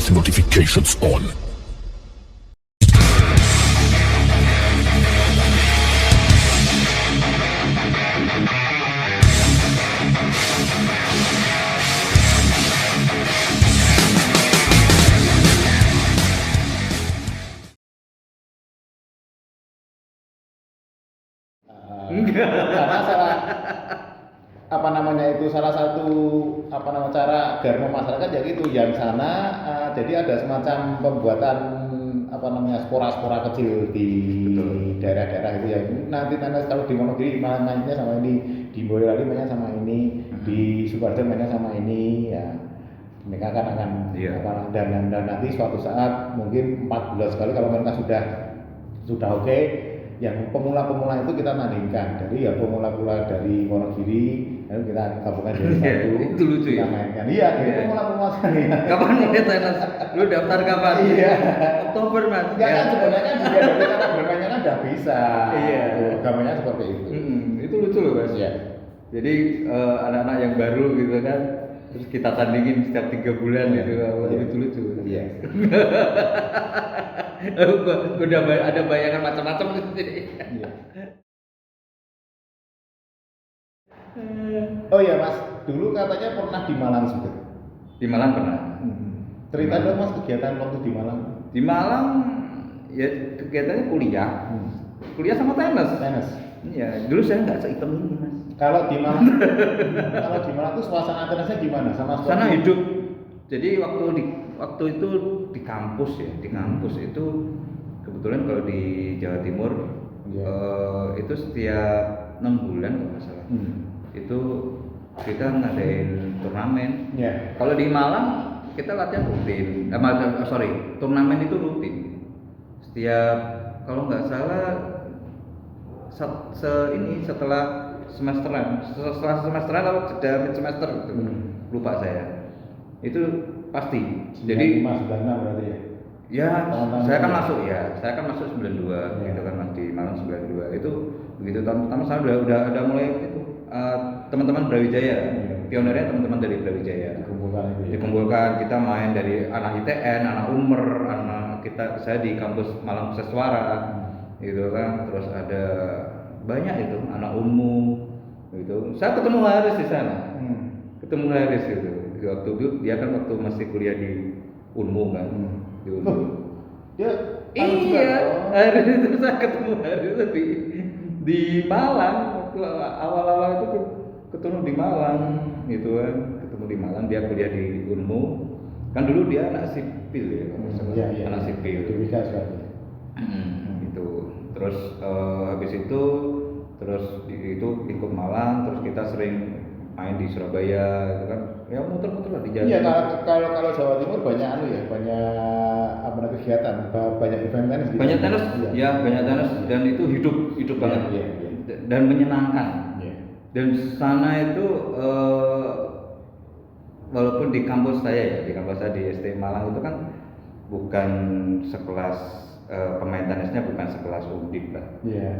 with notifications on. Karena salah satu cara agar memasyarakat ya gitu yang sana jadi ada semacam pembuatan spora-spora kecil di daerah-daerah itu ya. Nanti kalau di Wonogiri mainnya sama ini, di Boyolali mainnya sama ini, di Sukoharjo mainnya sama ini ya. Mereka akan dan nanti suatu saat mungkin 4 bulan sekali kalau mereka sudah oke, yang pemula-pemula itu kita tandingkan dari pemula-pemula dari Wonogiri lalu kita gabungkan jadi satu. Itu lucu kita ya. mainkan. Iya, pemula-pemula sekali. Kapan mulai tenis? Lu daftar kapan? Iya. Oktober Mas. Ya kan sebenarnya kan juga dari cara bermainnya kan udah bisa. Iya. Gambarnya seperti itu. Itu lucu loh Mas. Iya. Jadi anak-anak yang baru gitu kan, terus kita tandingin setiap 3 bulan gitu, lucu-lucu. Iya. Gua udah ada bayangan macam-macam gitu. Iya. Oh iya Mas, dulu katanya pernah di Malang juga. Di Malang pernah. Cerita dong Mas kegiatan waktu di Malang. Di Malang ya kegiatannya kuliah. Kuliah sama tenis. Tenis. Iya, dulu saya nggak seitem ini Mas. Kalau di Malang, tuh suasana tenisnya gimana? Sama sana hidup. Jadi waktu itu di kampus ya, di kampus itu kebetulan kalau di Jawa Timur itu setiap 6 bulan kalau nggak salah. Itu kita ngadain turnamen. Kalau di Malang kita latihan rutin. Turnamen itu rutin. Setiap kalau nggak salah setelah semesteran atau jeda mid semester gitu. Lupa saya. Itu pasti. Jadi 96 berarti ya. Ya, saya kan masuk 92 gitu kan Mas, di Malang 92. Itu begitu tahun pertama saya udah mulai itu teman-teman Brawijaya. Pionernya teman-teman dari Brawijaya. Dikumpulkan kita main dari anak ITN, anak Umer, saya di kampus Malang Seswara gitu kan. Terus ada banyak itu anak Unmu gitu. Saya ketemu Haris di sana. Ketemu Haris gitu. Waktu itu dia kan waktu masih kuliah di Unmu kan. Di Unmu. Iya. Haris itu saya ketemu Haris di Malang waktu awal-awal itu ketemu di Malang gitu kan. Ketemu di Malang, dia kuliah di Unmu. Kan dulu dia anak sipil ya. Anak sipil. Itu bisa sekali. Gitu. Terus habis itu ikut Malang, terus kita sering main di Surabaya gitu kan. Ya muter-muter lah di jalan. Iya, kalau Jawa Timur banyak banyak kegiatan, banyak event tenis. Banyak tenis, banyak tenis dan itu hidup banget. Dan menyenangkan. Dan sana itu walaupun di kampus saya di ST Malang itu kan bukan sekelas pemain tenisnya bukan sekelas Undip lah.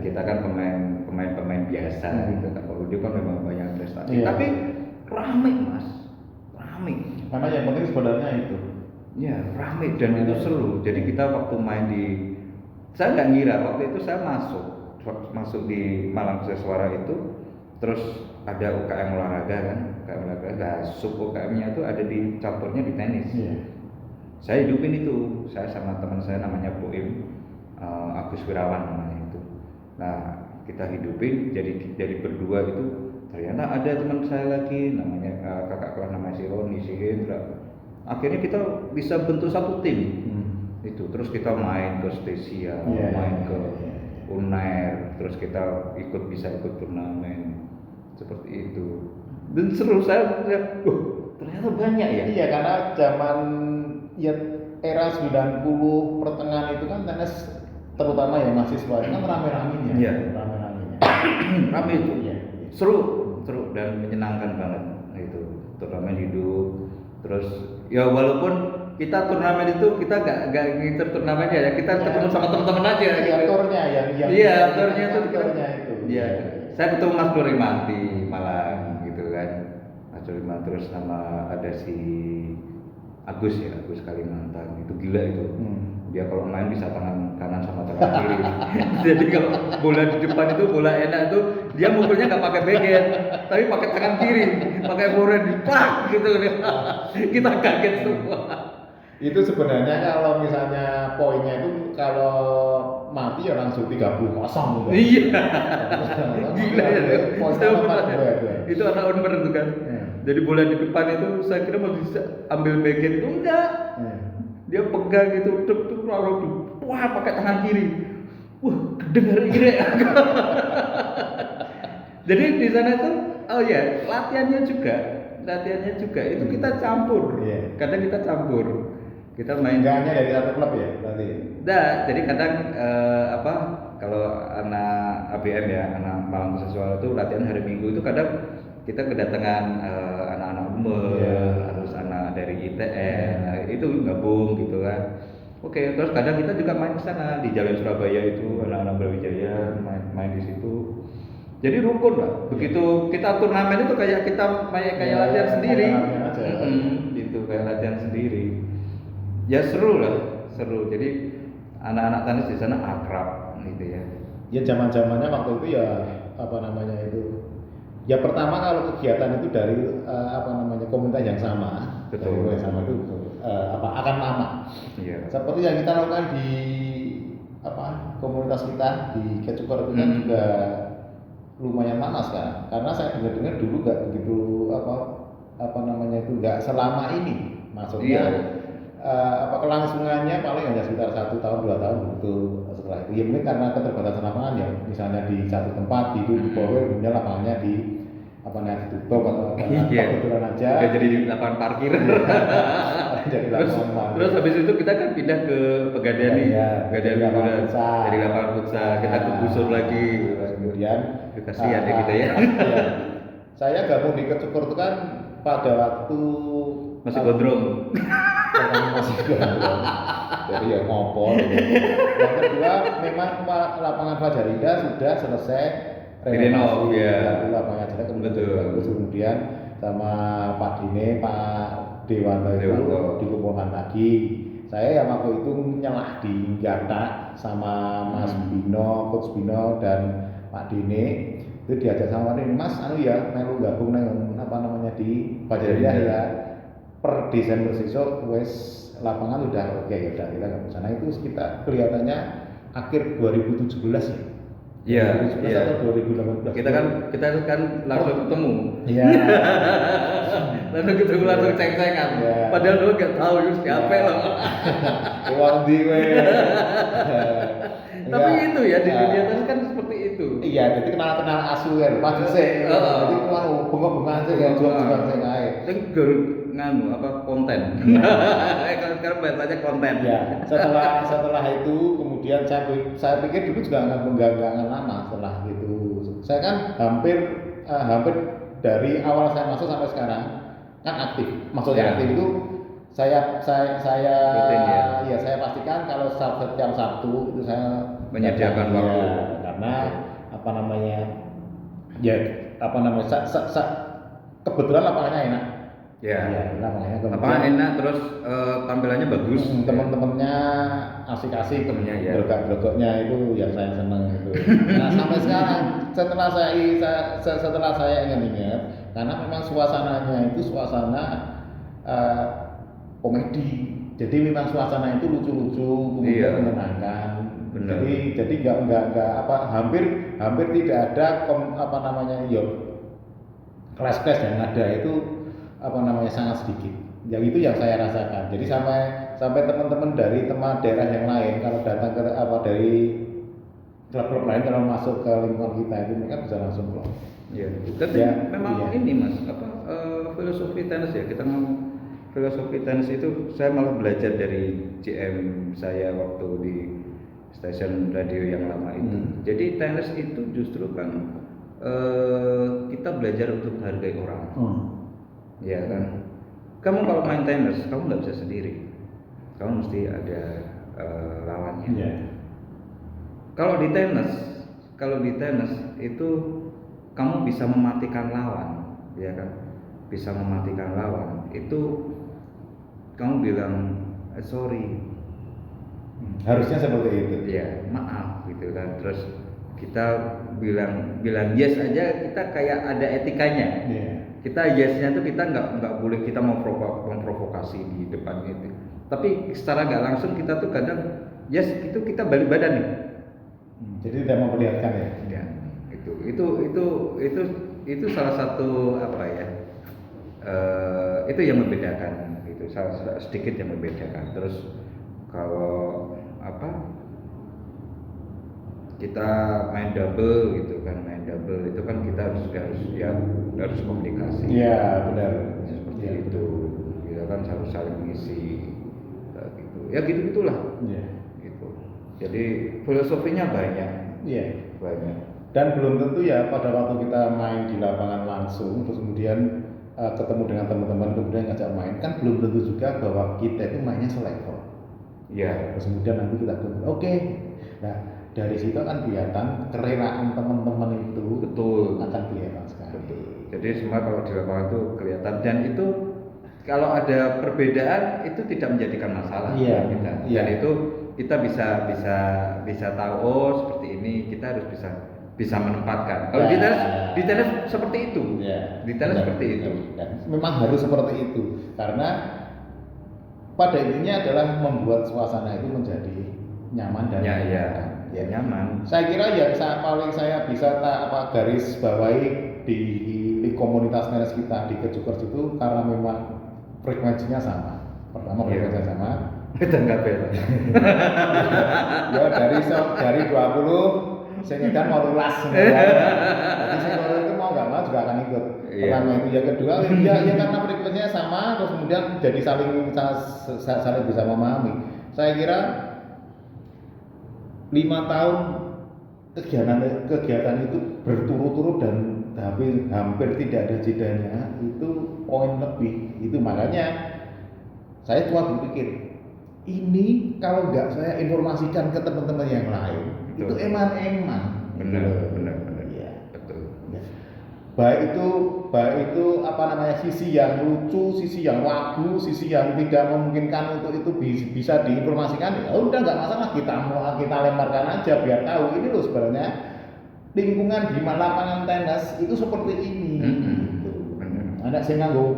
Kita kan pemain biasa gitu kan. Kalau Undip kan memang banyak prestasi. Tapi ramai Mas, ramai. Karena yang penting sebenarnya itu. Ya ramai dan itu seru. Jadi kita waktu main saya nggak ngira waktu itu saya masuk di Malang Seswara itu, terus ada UKM olahraga kan, nah sub UKM-nya itu ada di campurnya di tenis. Saya hidupin itu, saya sama teman saya namanya Boim, Agus Wirawan namanya itu. Nah kita hidupin jadi berdua itu, ternyata ada teman saya lagi namanya kakak kelas namanya si Roni, si Hendra. Akhirnya kita bisa bentuk satu tim. Itu terus kita main ke Stesia, main ke Unair, terus kita bisa ikut turnamen seperti itu. Dan seru, saya lihat, ternyata banyak ya. Iya, karena zaman era 90 pertengahan itu kan tenis terutama ya mahasiswa itu kan rame-ramenya. Rame-ramenya. Rame itu. Seru dan menyenangkan banget itu. Turnamen hidup. Terus ya walaupun kita turnamen itu kita gak ngiter turnamennya ya, kita ketemu sama teman-teman aja gitu. Aktornya itu. Iya. Saya ketemu Mas Dorimanti Malang gitu kan. Mas Dorimanti terus sama ada si Agus ya, Agus Kalimantan itu gila itu. Dia kalau main bisa tangan kanan sama tangan kiri. Jadi kalau bola di depan itu bola enak itu dia mukulnya nggak pakai backend, tapi pakai tangan kiri, pakai forehand pak gitu. Kita kaget semua. Itu sebenarnya kalau misalnya poinnya itu kalau mati ya langsung 30-0 gitu. Iya. Gila ya. Itu anak Unmer itu kan. Jadi bola di depan itu saya kira mau bisa ambil bagian itu enggak. Dia pegang gitu, tuk wah pakai tangan kiri. Wah, kedengar ire. Jadi di sana tuh latihannya juga itu kita campur. Kadang kita campur. Kita main enggak hanya dari satu klub ya berarti. Jadi kadang kalau anak ABM ya, anak Malang Siswa itu latihan hari Minggu itu kadang kita kedatangan anak-anak terus anak dari ITN, itu gabung gitu kan. Oke, terus kadang kita juga main ke sana di Jalan Surabaya itu anak-anak Brawijaya main di situ. Jadi rukun lah. Begitu kita turnamen itu kayak kita kayak latihan sendiri. Gitu kayak latihan sendiri. Ya seru. Jadi anak-anak tenis di sana akrab gitu ya. Ya zaman-zamannya waktu itu ya ya pertama kalau kegiatan itu dari komunitas yang sama. Betul. Yang sama itu akan lama. Iya. Seperti yang kita lakukan di komunitas kita di Kecukur itu kan juga lumayan lama sekarang. Karena saya dengar dulu nggak begitu nggak selama ini maksudnya. Kelangsungannya paling hanya sekitar 1 tahun 2 tahun begitu setelah itu. Ya mungkin karena keterbatasan lapangan ya, misalnya di satu tempat di bawah kemudian lapangannya ditutup atau kebetulan aja. Jadi lapangan parkir. Jadi terus habis itu kita kan pindah ke Pegadaian nih. Pegadaian dari lapangan futsal kita kegusur lagi. Kemudian kasihan ya kita ya. Saya gabung di Kecukur itu kan pada waktu masih gondrong. Masih gondrong. Jadi ya ngompol gitu. Yang kedua memang lapangan Fajarida sudah selesai renovasi ya. Lapangan Fajarida kemudian sama Pak Dine, Pak Dewanto itu dikumpulkan lagi. Saya yang waktu itu nyelah di Gata sama Mas Bino, Coach Bino dan Pak Dine itu diajak sama ini Mas melu gabung di Fajarida ya. Per Desember sesuk wes lapangan udah oke ya udah kita ke sana itu kita kelihatannya akhir 2017 ya. Iya. Atau 2018. Kita kan langsung ketemu. Iya. Langsung ketemu langsung ceng-cengan. Padahal lu enggak tahu siapa lo. Wong ndi kowe. Tapi itu ya di dunia tenis kan seperti itu. Iya, jadi kenal asu kan, maju sih. Jadi bengok-bengok aja kan jual-jual sing ae. Sing konten. Sekarang bahasanya konten. Ya, setelah itu kemudian saya pikir dulu juga nggak lama setelah itu. Saya kan hampir dari awal saya masuk sampai sekarang kan aktif. Maksudnya aktif itu saya pastikan kalau setiap Sabtu itu saya menyediakan waktu karena kebetulan lapangannya enak. Lapangan enak terus tampilannya bagus. Teman-temannya asik-asik, temennya bergoknya itu yang saya senang itu. Nah sampai sekarang setelah saya ingat-ingat karena memang suasananya itu suasana komedi. Jadi memang suasana itu lucu-lucu, kemudian menyenangkan. Jadi nggak hampir tidak ada kelas-kelas yang ada itu sangat sedikit. Yang itu yang saya rasakan. Jadi sampai teman-teman dari daerah yang lain kalau datang ke dari klub-klub lain kalau masuk ke lingkungan kita itu mereka bisa langsung pulang. Iya. Tapi memang ini Mas, filosofi tenis ya. Kita ngomong filosofi tenis itu saya malah belajar dari GM saya waktu di stasiun radio yang lama itu. Jadi tenis itu justru kan kita belajar untuk menghargai orang. Ya kan. Kamu kalau main tenis, kamu nggak bisa sendiri. Kamu mesti ada lawannya. Yeah. Kalau di tenis itu kamu bisa mematikan lawan, ya kan? Bisa mematikan lawan. Itu kamu bilang sorry, Harusnya seperti itu. ya maaf gitu kan. Terus kita bilang yes aja, kita kayak ada etikanya. Iya. Kita yesnya tuh kita nggak boleh kita mau memprovokasi di depan itu. Tapi secara nggak langsung kita tuh kadang yes itu kita balik badan nih. Jadi tidak memperlihatkan ya. Ya, itu salah satu apa ya? Itu yang membedakan, itu sedikit yang membedakan. Terus kalau apa? Kita main double gitu kan, itu kan kita harus komunikasi. Iya benar. Seperti Ya, itu. Kita kan harus saling mengisi gitu. Ya gitulah. Iya. Gitu. Jadi filosofinya banyak. Iya. Banyak. Dan belum tentu ya pada waktu kita main di lapangan langsung terus kemudian ketemu dengan teman-teman kemudian ngajak main kan belum tentu juga bahwa kita itu mainnya selevel. Iya. Terus kemudian nanti kita oke. Nah dari situ kan kelihatan kerelaan teman-teman itu Betul. akan kelihatan sekali. Betul. Jadi semua kalau di lapangan itu kelihatan dan itu kalau ada perbedaan itu tidak menjadikan masalah. Iya. Kita. Iya. Dan itu kita bisa tahu oh seperti ini, kita harus bisa menempatkan. Kalau di tenis seperti itu. Ya. Di tenis seperti itu. Ya. Memang harus seperti itu karena pada intinya adalah membuat suasana itu menjadi nyaman dan menyenangkan. Ya nyaman. Saya kira yang paling saya bisa garis bawahi di komunitas tenis kita di Kejukers itu karena memang frekuensinya sama. Pertama frekuensinya sama. Itu enggak beda. Ya dari 20 saya ngedan mau lulas semua. Jadi saya kalau itu mau nggak mau juga akan ikut. Pertama itu, yang kedua ya karena frekuensinya sama terus kemudian jadi saling bisa memahami. Saya kira 5 tahun kegiatan itu berturut-turut dan hampir tidak ada jedanya itu poin lebih. Itu makanya saya cuma berpikir ini kalau nggak saya informasikan ke teman-teman yang lain itu eman-eman. Benar. Ya. Betul. Ya. Baik itu sisi yang lucu, sisi yang lagu, sisi yang tidak memungkinkan untuk itu bisa diinformasikan. Ya udah nggak masalah, kita lemparkan aja biar tahu ini loh sebenarnya lingkungan di lapangan tenis itu seperti ini. Ada sing nganggo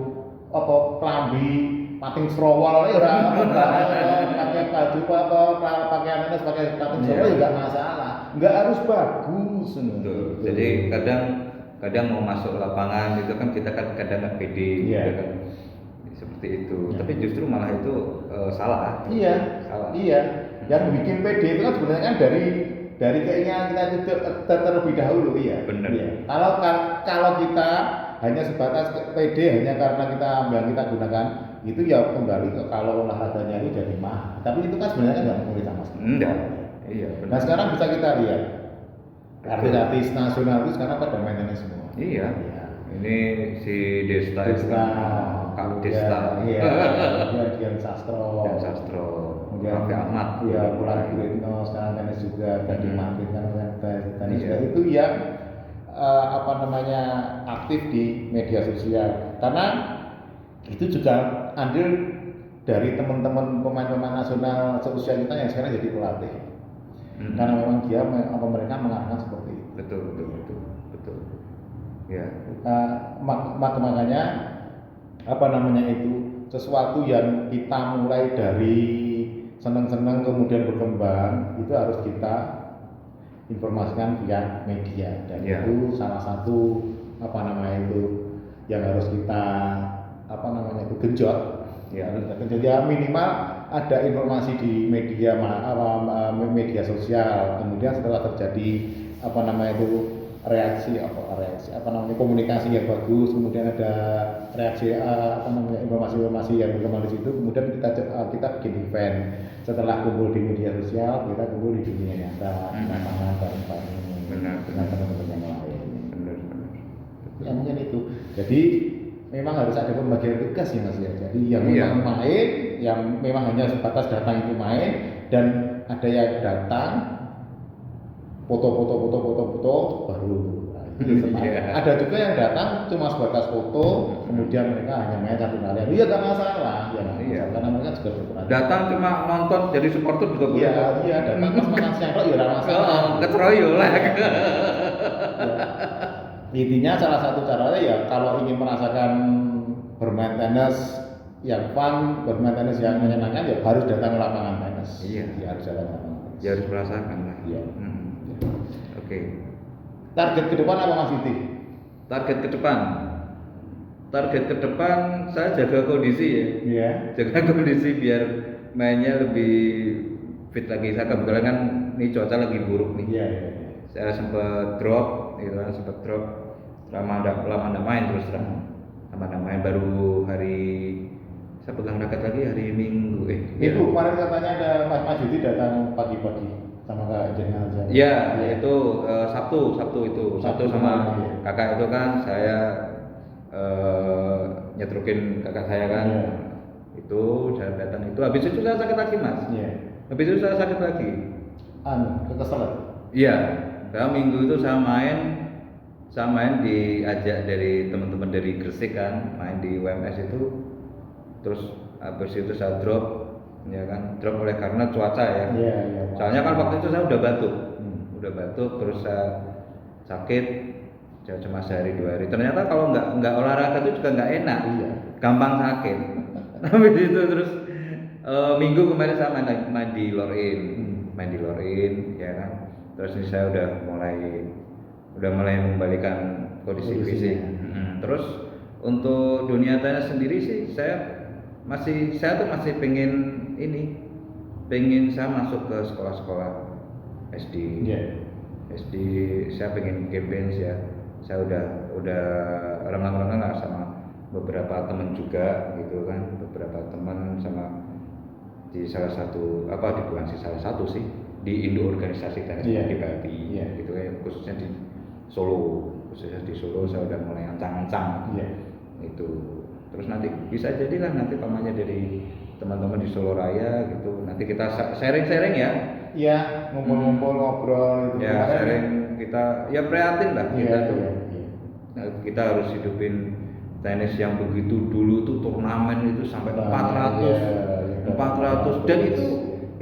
klambi pating serowol ya pakai baju pakaian tenis pakai pating serowol ya nggak masalah, nggak harus bagus. Betul. Jadi kadang mau masuk lapangan itu kan kita kadang nggak pede, gitu kan seperti itu. Tapi justru malah itu salah. Iya. Salah. Iya. Yang bikin pede itu kan sebenarnya kan dari keinginan kita itu terlebih dahulu. Iya. Benar. Iya. Kalau kita hanya sebatas pede hanya karena yang kita gunakan itu ya kembali ke kalau olahraganya ini jadi mahal. Tapi itu kan sebenarnya nggak memulai sama sekali. Enggak. Iya. Benar. Nah sekarang bisa kita lihat artis-artis nasional itu sekarang pada main tenis semua. Iya. Ini si Desta. Kak Desta. Iya. Kemudian Dian Sastro. Kemudian Raffi Ahmad. Iya, Wulan Guritno sekarang tenis juga, Gading Martin kan tenis juga. Itu yang aktif di media sosial. Karena itu juga andil dari teman-teman pemain-pemain nasional seusia kita yang sekarang jadi pelatih. Karena memang mereka mengarahkan seperti itu. Betul. Ya. Makanya sesuatu yang kita mulai dari senang-senang kemudian berkembang itu harus kita informasikan via media dan itu salah satu yang harus kita genjot. Ya, minimal ada informasi di media sosial. Kemudian setelah terjadi komunikasi yang bagus, kemudian ada reaksi informasi yang berkembang di situ, kemudian kita bikin event. Setelah kumpul di media sosial, kita kumpul di dunia nyata, lapangan bareng-bareng dengan teman-teman yang lain. Benar. Ya mungkin itu. Jadi memang harus ada pembagian tugas ya Mas ya. Jadi yang memang main, yang memang hanya sebatas datang itu main, dan ada yang datang foto baru. Ada juga yang datang cuma sebatas foto, kemudian mereka hanya main satu kali. Iya nggak masalah, karena masker ukuran. Datang cuma nonton jadi supporter juga boleh. Iya, datang pas makan siang kok ya ora masalah. Keteroyo lah. Ya. Intinya salah satu caranya ya kalau ingin merasakan bermain tenis yang fun, bermain tenis yang menyenangkan ya harus datang ke lapangan tenis. Iya. Ya, harus datang ke lapangan tenis. Ya harus merasakan lah. Iya. Oke. Target ke depan apa Mas Didi? Target ke depan saya jaga kondisi ya. Iya. Jaga kondisi biar mainnya lebih fit lagi. Saya kebetulan kan ini cuaca lagi buruk nih. Iya. Saya sempat drop, gitu kan, lama nggak main terus terang. Lama nggak main baru hari saya pegang raket lagi hari Minggu. Itu kemarin katanya ada Mas Didi datang pagi-pagi sama Kak Jenal. Iya, itu Sabtu itu. Sabtu sama ya. kakak itu kan saya nyetrukin kakak saya kan. Iya. Itu saya datang itu habis itu saya sakit lagi Mas. Iya. Habis itu saya sakit lagi. Kekesalan. Iya, saya minggu itu saya main diajak dari teman-teman dari Gresik kan, main di UMS itu. Terus habis itu saya drop, ya kan, drop oleh karena cuaca ya. Iya. Soalnya kan waktu itu saya udah batuk, terus saya sakit, cuma sehari 2 hari. Ternyata kalau nggak olahraga itu juga nggak enak, gampang sakit. Habis itu terus minggu kemarin saya main di Lorin, ya kan. Terus ini saya udah mulai membalikan kondisi fisik. Terus untuk dunia tenis sendiri sih saya tuh masih pengen saya masuk ke sekolah-sekolah SD. SD saya pengen campaign ya. Saya udah renang lah sama beberapa teman juga gitu kan, beberapa teman sama di salah satu di Indo organisasi tenis di Bali gitu ya, khususnya di Solo saya udah mulai ancang-ancang itu. Terus nanti bisa jadilah nanti pamannya dari teman-teman di Solo Raya gitu, nanti kita sharing ya. Iya, ngumpul-ngumpul ngobrol gitu. Ya sharing kita ya prihatin lah kita tuh. Nah, kita harus hidupin tenis yang begitu dulu tuh turnamen itu sampai 400 dan itu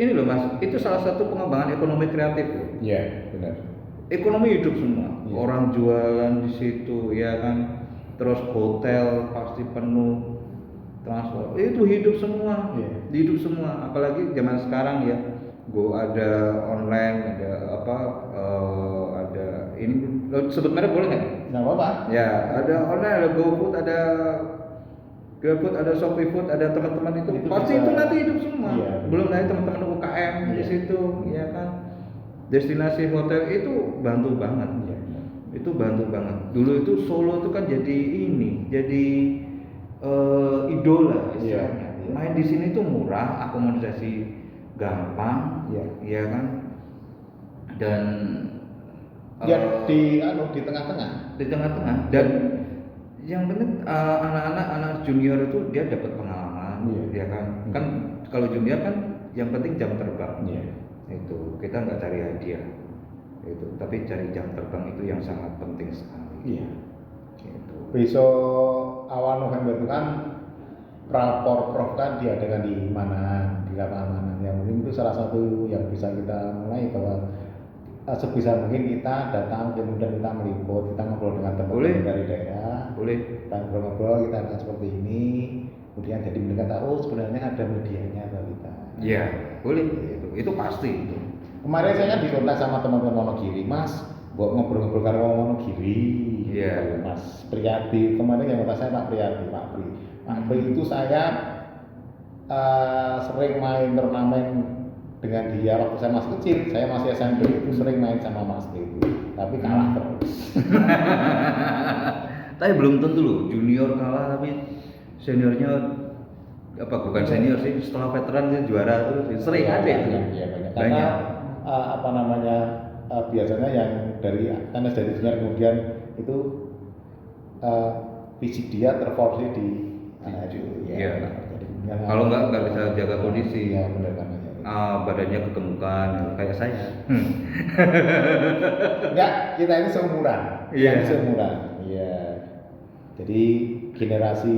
ini loh Mas, itu salah satu pengembangan ekonomi kreatif. Iya, benar. Ekonomi hidup semua. Orang jualan di situ ya kan. Terus hotel pasti penuh, transport itu hidup semua. Hidup semua. Apalagi zaman sekarang ya. Ada online, ada ini sebut merek boleh nggak? Nggak apa-apa. Ya, ada online, ada GoFood, ada GrabFood, ada ShopeeFood, ada teman-teman itu pasti itu nanti hidup semua. Belum lagi teman-teman UKM di situ, ya kan. Destinasi hotel itu bantu banget. Itu bantu banget. Dulu itu Solo itu kan jadi idola istilahnya. Main di sini tuh murah, akomodasi gampang, ya kan. Dan di tengah-tengah. Di tengah-tengah dan yang penting anak junior itu dia dapat pengalaman, ya kan. Kan kalau junior kan yang penting jam terbang. Itu kita nggak cari hadiah, itu tapi cari jam terbang itu yang sangat penting sekali. Gitu. Besok awal November itu kan rapor prof kan diadakan di mana, di lapangan mana. Yang mungkin itu salah satu yang bisa kita mulai bahwa sebisa mungkin kita datang kemudian kita meliput, kita ngobrol dengan teman-teman dari daerah. Kita ngobrol, kita akan seperti ini. Kemudian jadi mereka tahu sebenarnya ada medianya atau kita. Iya, boleh. Itu pasti itu. Kemarin saya kan dikontak sama teman-teman Wonogiri, Mas, buat ngobrol-ngobrol karo Wonogiri. Mas Priyadi, kemarin yang kontak saya Pak Priyadi, Pak Pri itu saya sering main turnamen dengan dia waktu saya masih kecil, saya masih SMP itu sering main sama Mas Pri itu, tapi kalah terus. Tapi belum tentu loh, junior kalah tapi seniornya bukan senior sih, setelah veteran dia juara terus sering ada itu. Banyak. Karena biasanya yang dari tenis dari junior kemudian itu fisik dia terforsi di kalau nggak bisa jaga kondisi. Badannya kegemukan kayak saya. Enggak, kita ini seumuran. Jadi generasi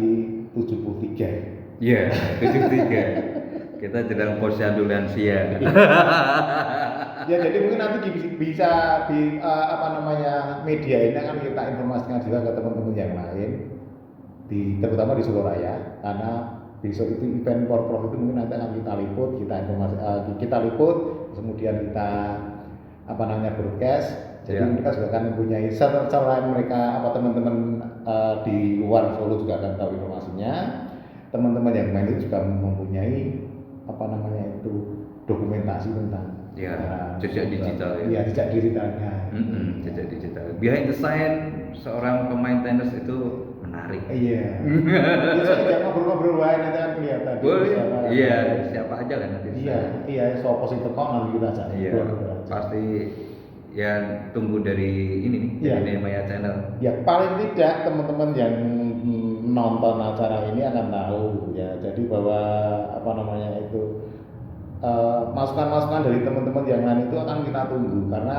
73. 73. Kita sedang posyandu lansia. Ya jadi mungkin nanti bisa di apa namanya media ini akan kita informasikan juga ke teman-teman yang lain terutama di Solo Raya, karena besok itu event Porprov itu mungkin nanti akan kita liput, kita liput, kemudian kita apa namanya broadcast. Jadi mereka juga akan mempunyai selain mereka teman-teman di luar Solo juga akan tahu informasinya. Teman-teman yang main itu juga mempunyai apa namanya itu dokumentasi tentang jejak digital ya. Iya, jejak digitalnya. Jejak digital. Behind the scene seorang pemain tenis itu menarik. Iya. Bisa kita ngobrol-ngobrol wae nanti kan kelihatan. Boleh. Iya, siapa aja kan nanti. Iya, so positif kok nanti kita aja. Iya. Pasti ya tunggu dari ini nih, dari Maya Channel. Ya paling tidak teman-teman yang nonton acara ini akan tahu ya. Jadi bahwa apa namanya itu masukan-masukan dari teman-teman yang lain itu akan kita tunggu, karena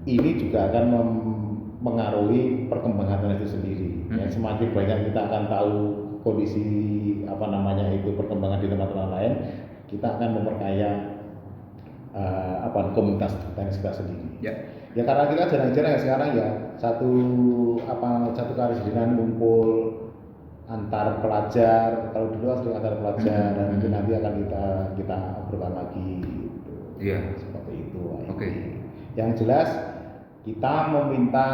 ini juga akan mempengaruhi perkembangan tenis itu sendiri. Ya, semakin banyak kita akan tahu kondisi apa namanya itu perkembangan di tempat-tempat lain, kita akan memperkaya komunitas tenis kita sendiri. Ya karena kita jarang-jarang ya sekarang ya satu kali sebulan ngumpul antar pelajar. Kalau dulu sering antar pelajar dan mungkin nanti akan kita obrolkan lagi gitu. Seperti itu. Oke. Yang jelas kita meminta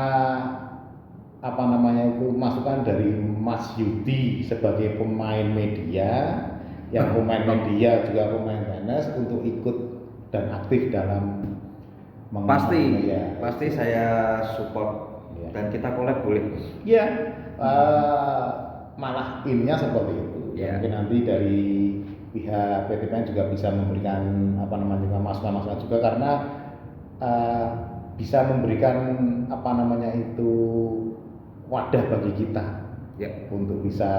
apa namanya itu masukan dari Mas Yudi sebagai pemain media, yang pemain media juga pemain tenis untuk ikut dan aktif dalam pasti saya support dan kita collab boleh. Iya. Malah intinya seperti itu. Mungkin nanti dari pihak PTPN juga bisa memberikan apa namanya masukan-masukan juga, karena bisa memberikan apa namanya itu wadah bagi kita untuk bisa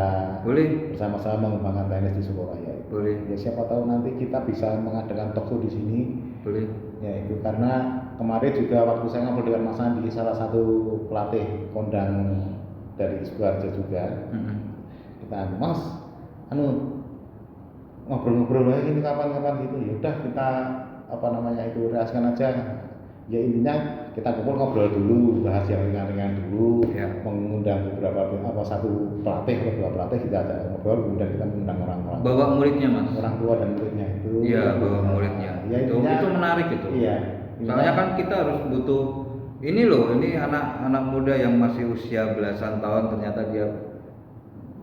bersama-sama mengembangkan tenis di Solo Raya. Boleh. Ya siapa tahu nanti kita bisa mengadakan talk show di sini. Boleh. Ya itu karena kemarin juga waktu saya ngobrol dengan Mas Andi, salah satu pelatih kondang dari Sukoharjo juga. Kita Mas, ngobrol-ngobrol lagi ini kapan-kapan gitu. Ya udah kita apa namanya itu reaskan aja. Ya intinya kita ngobrol dulu, bahas yang ringan-ringan dulu, mengundang beberapa satu pelatih atau dua pelatih, kita ajak ngobrol, kemudian kita mengundang orang-orang. Bawa muridnya Mas. Orang tua dan muridnya itu. Iya, bawa muridnya. Ya, itu menarik itu. Iya. Soalnya kan kita harus butuh ini anak-anak muda yang masih usia belasan tahun ternyata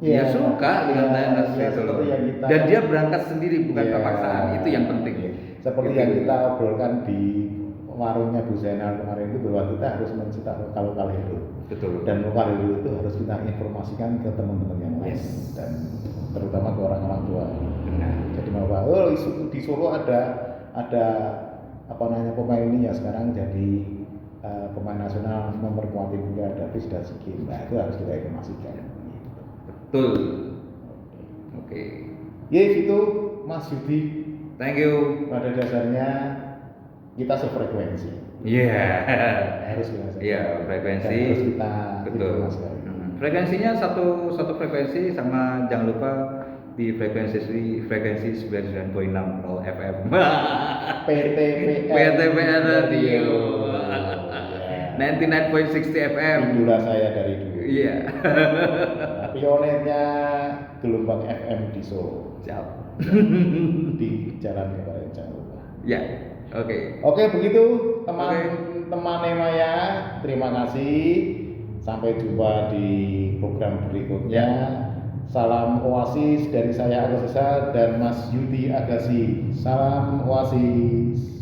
dia suka dengan tenis gitu loh. Dan dia berangkat sendiri bukan terpaksaan. Itu yang penting. Seperti yang kita obrolkan di warungnya Bu Zainal kemarin itu, bahwa kita harus mencetak lokal hero. Betul. Dan lokal hero itu harus kita informasikan ke teman-teman yang lain dan terutama ke orang-orang tua. Benar. Jadi bahwa di Solo ada apa namanya pemain ini ya sekarang jadi pemain nasional nomor kuantum juga ada Fisda Sikim. Nah itu harus kita informasikan. Betul. Oke. Ya itu Mas Yudi. Thank you. Pada dasarnya kita sefrekuensi. Harus kita. Frekuensi. Harus kita. Betul. Frekuensinya satu frekuensi, sama jangan lupa di frekuensi 99.6 FM. PTPN Radio. 99.60 FM. Idola saya dari dulu. Iya. Pionirnya gelombang FM di Solo. Siap. Di Jalan Kebalen Jawa. Ya. Oke. Oke, begitu teman-teman Maya. Terima kasih. Sampai jumpa di program berikutnya. Salam Oasis dari saya Agus Rizal dan Mas Yudi Agassi. Salam Oasis.